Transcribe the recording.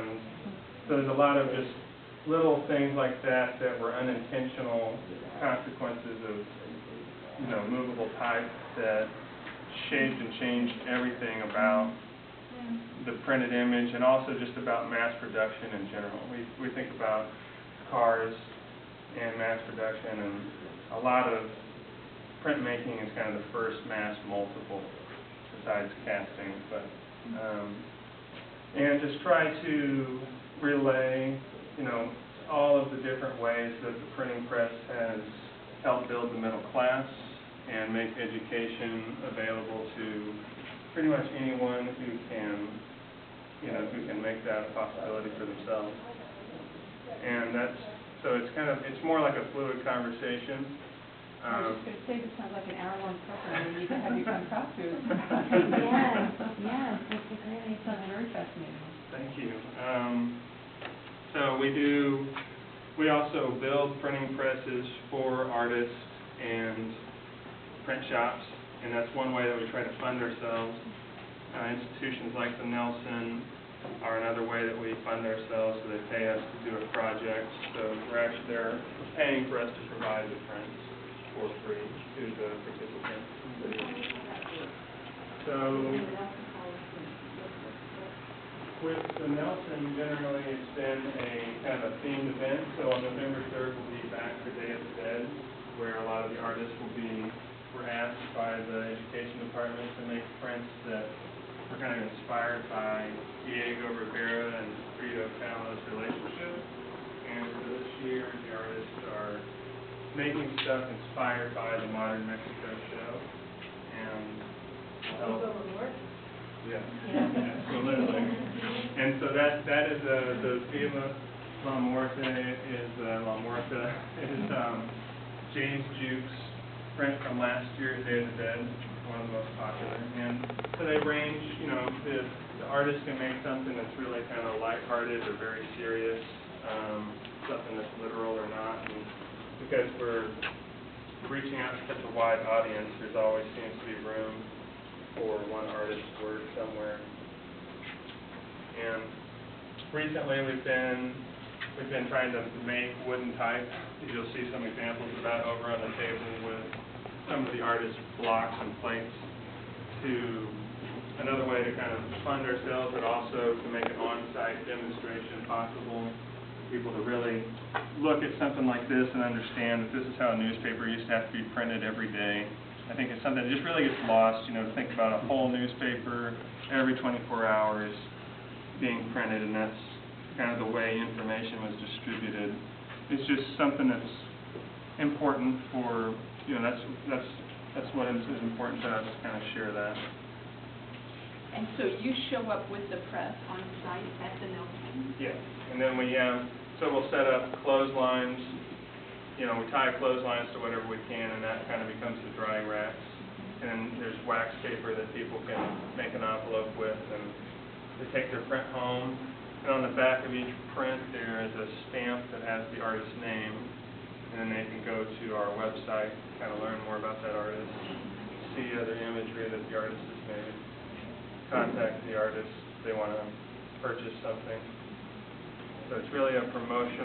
And so there's a lot of just little things like that that were unintentional consequences of, movable type that shaped and changed everything about the printed image, and also just about mass production in general. We think about cars and mass production, and a lot of printmaking is kind of the first mass multiple besides casting, but and just try to relay, all of the different ways that the printing press has helped build the middle class and make education available to pretty much anyone who can, who can make that a possibility for themselves. And it's more like a fluid conversation. I was just going to say, this sounds like an hour-long program. We need to have you come talk to us. Yes, that's a great idea. Sounds very fascinating. Thank you. So we also build printing presses for artists and print shops, and that's one way that we try to fund ourselves. Institutions like the Nelson are another way that we fund ourselves, so they pay us to do a project. So they're paying for us to provide the prints for free to the participants. So with the Nelson, generally it's been a kind of a themed event. So on November 3rd we'll be back for Day of the Dead, where a lot of the artists were asked by the education department to make prints that were kind of inspired by Diego Rivera and Frida Kahlo's relationship. And for this year, the artists are making stuff inspired by the Modern Mexico show. And will help. Yeah, absolutely. And so that is the Viva La Muerta is James Jukes print from last year's Day of the Dead, one of the most popular. And so they range, the artist can make something that's really kind of lighthearted or very serious, something that's literal or not. And because we're reaching out to such a wide audience, there's always seems to be room for one artist's work somewhere. And recently we've been trying to make wooden type. You'll see some examples of that over on the table with some of the artists' blocks and plates, to another way to kind of fund ourselves, but also to make an on-site demonstration possible for people to really look at something like this and understand that this is how a newspaper used to have to be printed every day. I think it's something that just really gets lost, to think about a whole newspaper every 24 hours being printed, and that's kind of the way information was distributed. It's just something that's important for, that's what is important to us, to kind of share that. And so you show up with the press on site at the Nelson? Yeah, and then we'll set up clotheslines. We tie clotheslines to whatever we can, and that kind of becomes the drying racks. And then there's wax paper that people can make an envelope with, and they take their print home. And on the back of each print, there is a stamp that has the artist's name, and then they can go to our website, kind of learn more about that artist, see other imagery that the artist has made, contact the artist if they want to purchase something. So it's really a promotion.